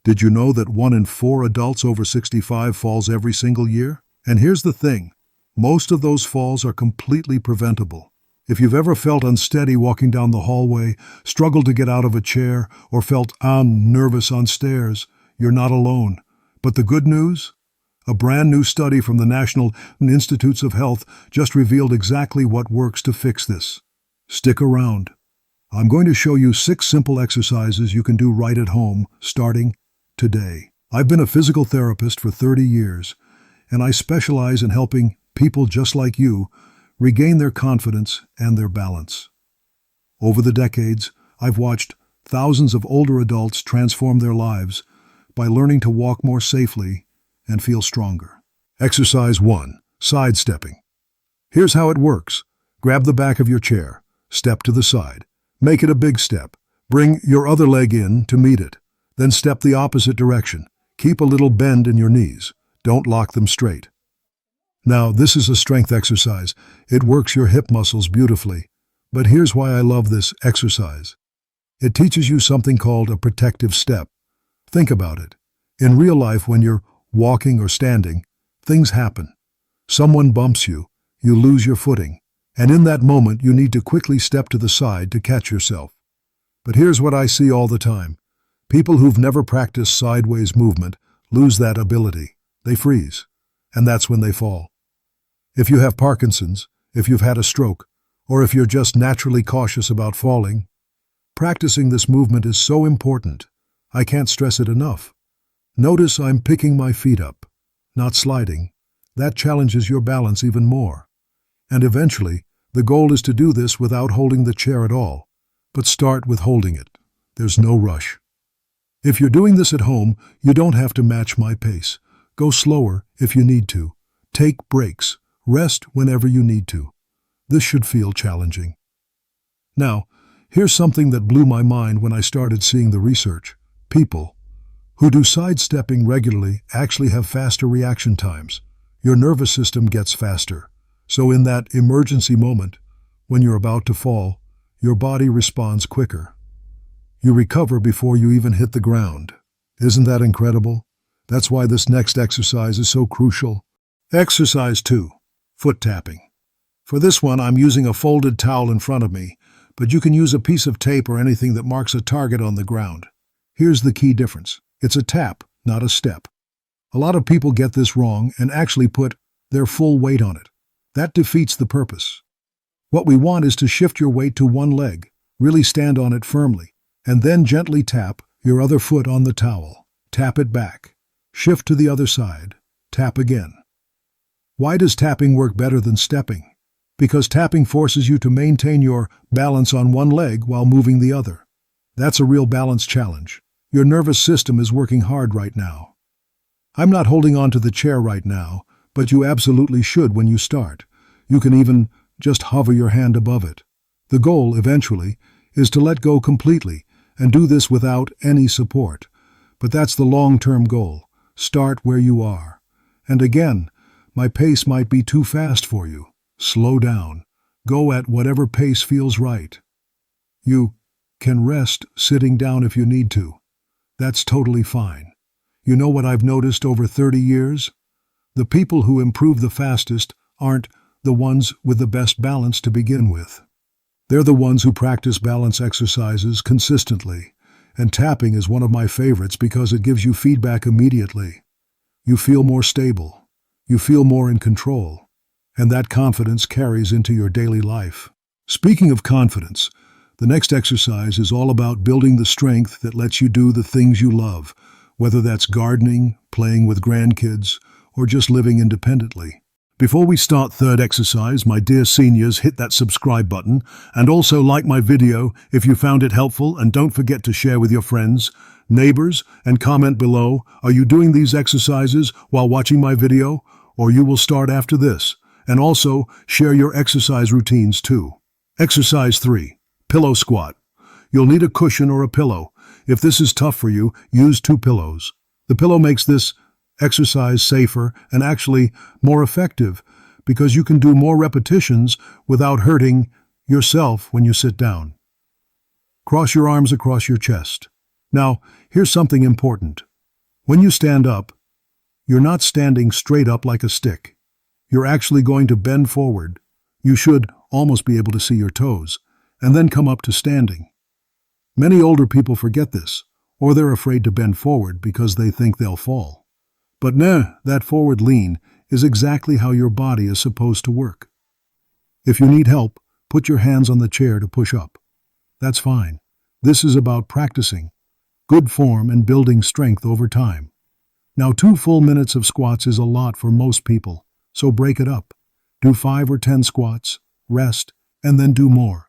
Did you know that 1 in 4 adults over 65 falls every single year? And here's the thing, most of those falls are completely preventable. If you've ever felt unsteady walking down the hallway, struggled to get out of a chair, or felt nervous on stairs, you're not alone. But the good news? A brand new study from the National Institutes of Health just revealed exactly what works to fix this. Stick around. I'm going to show you 6 simple exercises you can do right at home, starting today. I've been a physical therapist for 30 years, and I specialize in helping people just like you regain their confidence and their balance. Over the decades, I've watched thousands of older adults transform their lives by learning to walk more safely and feel stronger. Exercise 1. Sidestepping. Here's how it works. Grab the back of your chair, step to the side. Make it a big step. Bring your other leg in to meet it. Then step the opposite direction. Keep a little bend in your knees. Don't lock them straight. Now, this is a strength exercise. It works your hip muscles beautifully. But here's why I love this exercise. It teaches you something called a protective step. Think about it. In real life, when you're walking or standing, things happen. Someone bumps you, you lose your footing, and in that moment you need to quickly step to the side to catch yourself. But here's what I see all the time. People who've never practiced sideways movement lose that ability. They freeze, and that's when they fall. If you have Parkinson's, if you've had a stroke, or if you're just naturally cautious about falling, practicing this movement is so important. I can't stress it enough. Notice I'm picking my feet up, not sliding. That challenges your balance even more. And eventually, the goal is to do this without holding the chair at all. But start with holding it. There's no rush. If you're doing this at home, you don't have to match my pace. Go slower if you need to. Take breaks. Rest whenever you need to. This should feel challenging. Now, here's something that blew my mind when I started seeing the research. People who do sidestepping regularly actually have faster reaction times. Your nervous system gets faster. So in that emergency moment, when you're about to fall, your body responds quicker. You recover before you even hit the ground. Isn't that incredible? That's why this next exercise is so crucial. Exercise 2. Foot tapping. For this one, I'm using a folded towel in front of me, but you can use a piece of tape or anything that marks a target on the ground. Here's the key difference. It's a tap, not a step. A lot of people get this wrong and actually put their full weight on it. That defeats the purpose. What we want is to shift your weight to one leg, really stand on it firmly, and then gently tap your other foot on the towel. Tap it back. Shift to the other side. Tap again. Why does tapping work better than stepping? Because tapping forces you to maintain your balance on one leg while moving the other. That's a real balance challenge. Your nervous system is working hard right now. I'm not holding on to the chair right now, but you absolutely should when you start. You can even just hover your hand above it. The goal, eventually, is to let go completely and do this without any support. But that's the long-term goal. Start where you are. And again, my pace might be too fast for you. Slow down. Go at whatever pace feels right. You can rest sitting down if you need to. That's totally fine. You know what I've noticed over 30 years? The people who improve the fastest aren't the ones with the best balance to begin with. They're the ones who practice balance exercises consistently, and tapping is one of my favorites because it gives you feedback immediately. You feel more stable. You feel more in control. And that confidence carries into your daily life. Speaking of confidence, the next exercise is all about building the strength that lets you do the things you love, whether that's gardening, playing with grandkids, or just living independently. Before we start third exercise, my dear seniors, hit that subscribe button and also like my video if you found it helpful, and don't forget to share with your friends, neighbors, and comment below. Are you doing these exercises while watching my video, or you will start after this? And also share your exercise routines too. Exercise 3. Pillow squat. You'll need a cushion or a pillow. If this is tough for you, use 2 pillows. The pillow makes this exercise safer and actually more effective because you can do more repetitions without hurting yourself when you sit down. Cross your arms across your chest. Now, here's something important. When you stand up, you're not standing straight up like a stick. You're actually going to bend forward. You should almost be able to see your toes, and then come up to standing. Many older people forget this, or they're afraid to bend forward because they think they'll fall. But that forward lean is exactly how your body is supposed to work. If you need help, put your hands on the chair to push up. That's fine. This is about practicing good form and building strength over time. Now, 2 full minutes of squats is a lot for most people, so break it up. Do 5 or 10 squats, rest, and then do more.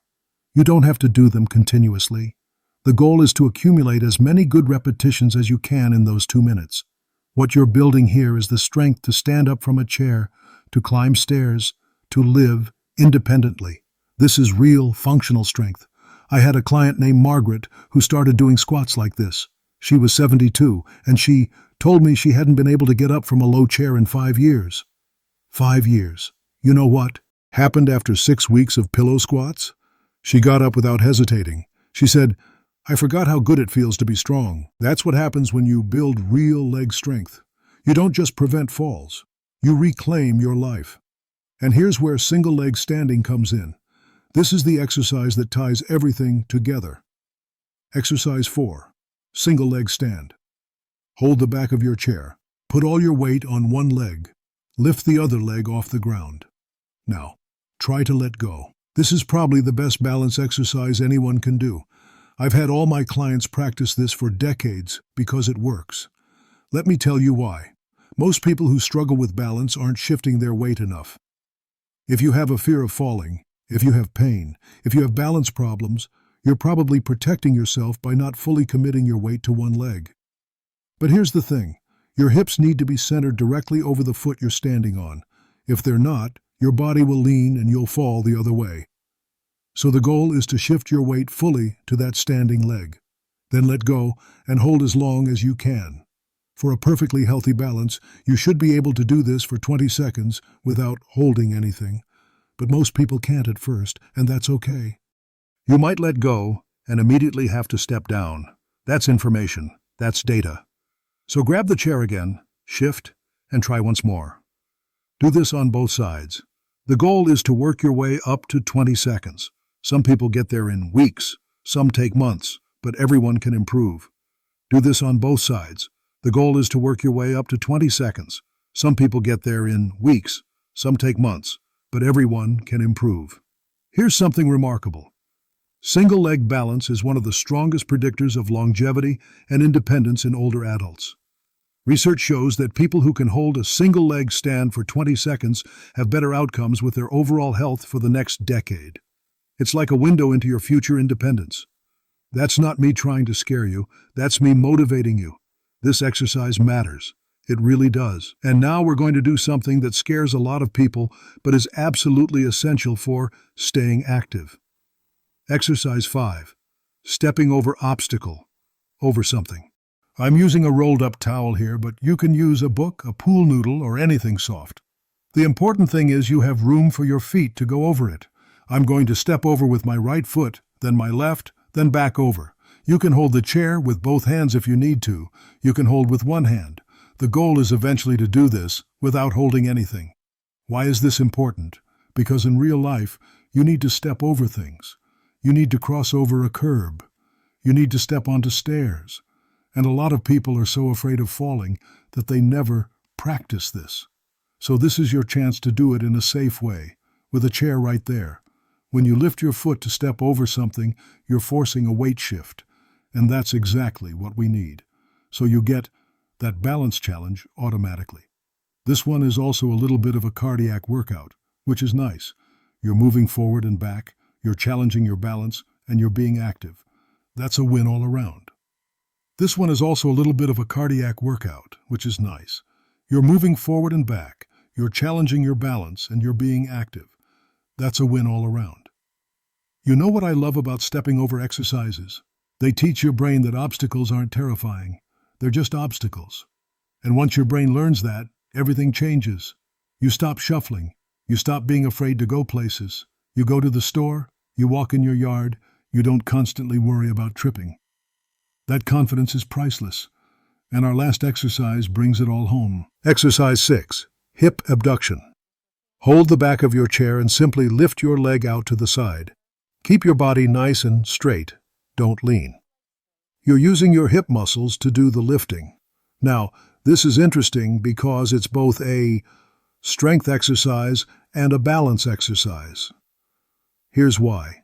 You don't have to do them continuously. The goal is to accumulate as many good repetitions as you can in those 2 minutes. What you're building here is the strength to stand up from a chair, to climb stairs, to live independently. This is real functional strength. I had a client named Margaret who started doing squats like this. She was 72, and she told me she hadn't been able to get up from a low chair in 5 years. 5 years. You know what happened after 6 weeks of pillow squats? She got up without hesitating. She said, "I forgot how good it feels to be strong." That's what happens when you build real leg strength. You don't just prevent falls. You reclaim your life. And here's where single leg standing comes in. This is the exercise that ties everything together. Exercise 4. Single leg stand. Hold the back of your chair. Put all your weight on one leg. Lift the other leg off the ground. Now, try to let go. This is probably the best balance exercise anyone can do. I've had all my clients practice this for decades because it works. Let me tell you why. Most people who struggle with balance aren't shifting their weight enough. If you have a fear of falling, if you have pain, if you have balance problems, you're probably protecting yourself by not fully committing your weight to one leg. But here's the thing. Your hips need to be centered directly over the foot you're standing on. If they're not, your body will lean and you'll fall the other way. So the goal is to shift your weight fully to that standing leg. Then let go and hold as long as you can. For a perfectly healthy balance, you should be able to do this for 20 seconds without holding anything. But most people can't at first, and that's okay. You might let go and immediately have to step down. That's information. That's data. So grab the chair again, shift, and try once more. Do this on both sides. The goal is to work your way up to 20 seconds. Some people get there in weeks, some take months, but everyone can improve. Do this on both sides. The goal is to work your way up to 20 seconds. Some people get there in weeks, some take months, but everyone can improve. Here's something remarkable. Single leg balance is one of the strongest predictors of longevity and independence in older adults. Research shows that people who can hold a single leg stand for 20 seconds have better outcomes with their overall health for the next decade. It's like a window into your future independence. That's not me trying to scare you, that's me motivating you. This exercise matters. It really does. And now we're going to do something that scares a lot of people, but is absolutely essential for staying active. Exercise 5. Stepping over obstacle. Over something. I'm using a rolled-up towel here, but you can use a book, a pool noodle, or anything soft. The important thing is you have room for your feet to go over it. I'm going to step over with my right foot, then my left, then back over. You can hold the chair with both hands if you need to. You can hold with one hand. The goal is eventually to do this without holding anything. Why is this important? Because in real life, you need to step over things. You need to cross over a curb. You need to step onto stairs. And a lot of people are so afraid of falling that they never practice this. So this is your chance to do it in a safe way, with a chair right there. When you lift your foot to step over something, you're forcing a weight shift. And that's exactly what we need. So you get that balance challenge automatically. This one is also a little bit of a cardiac workout, which is nice. You're moving forward and back, you're challenging your balance, and you're being active. That's a win all around. This one is also a little bit of a cardiac workout, which is nice. You're moving forward and back, you're challenging your balance, and you're being active. That's a win all around. You know what I love about stepping over exercises? They teach your brain that obstacles aren't terrifying. They're just obstacles. And once your brain learns that, everything changes. You stop shuffling. You stop being afraid to go places. You go to the store. You walk in your yard. You don't constantly worry about tripping. That confidence is priceless. And our last exercise brings it all home. Exercise 6. Hip abduction. Hold the back of your chair and simply lift your leg out to the side. Keep your body nice and straight. Don't lean. You're using your hip muscles to do the lifting. Now, this is interesting because it's both a strength exercise and a balance exercise. Here's why.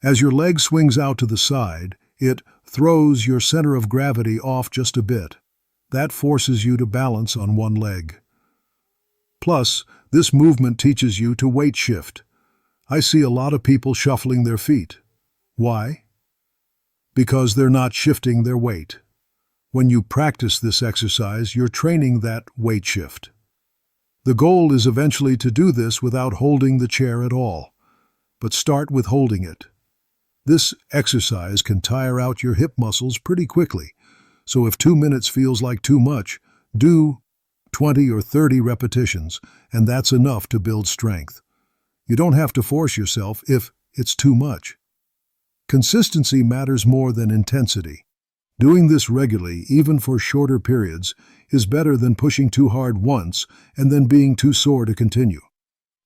As your leg swings out to the side, it throws your center of gravity off just a bit. That forces you to balance on one leg. Plus, this movement teaches you to weight shift. I see a lot of people shuffling their feet. Why? Because they're not shifting their weight. When you practice this exercise, you're training that weight shift. The goal is eventually to do this without holding the chair at all, but start with holding it. This exercise can tire out your hip muscles pretty quickly, so if 2 minutes feels like too much, do 20 or 30 repetitions, and that's enough to build strength. You don't have to force yourself if it's too much. Consistency matters more than intensity. Doing this regularly, even for shorter periods, is better than pushing too hard once and then being too sore to continue.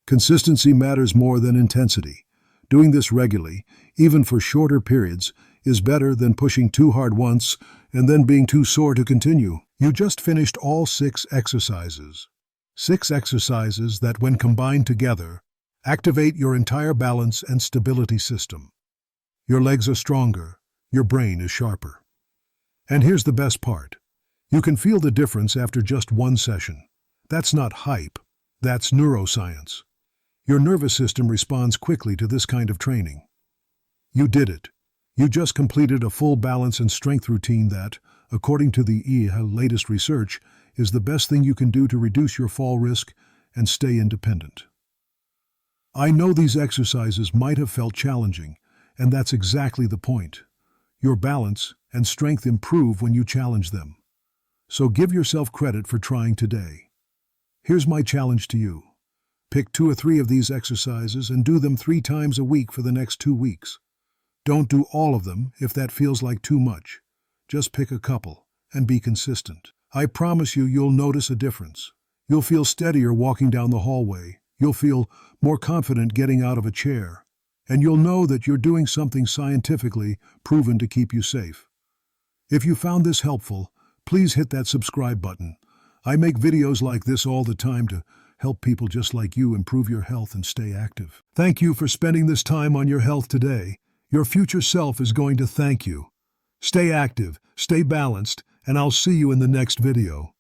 Consistency matters more than intensity. Doing this regularly, even for shorter periods, is better than pushing too hard once and then being too sore to continue. You just finished all 6 exercises. 6 exercises that, when combined together, activate your entire balance and stability system. Your legs are stronger, your brain is sharper. And here's the best part. You can feel the difference after just one session. That's not hype, that's neuroscience. Your nervous system responds quickly to this kind of training. You did it. You just completed a full balance and strength routine that, according to the latest research, is the best thing you can do to reduce your fall risk and stay independent. I know these exercises might have felt challenging, and that's exactly the point. Your balance and strength improve when you challenge them. So give yourself credit for trying today. Here's my challenge to you. Pick 2 or 3 of these exercises and do them 3 times a week for the next 2 weeks. Don't do all of them if that feels like too much. Just pick a couple and be consistent. I promise you'll notice a difference. You'll feel steadier walking down the hallway. You'll feel more confident getting out of a chair. And you'll know that you're doing something scientifically proven to keep you safe. If you found this helpful, please hit that subscribe button. I make videos like this all the time to help people just like you improve your health and stay active. Thank you for spending this time on your health today. Your future self is going to thank you. Stay active, stay balanced, and I'll see you in the next video.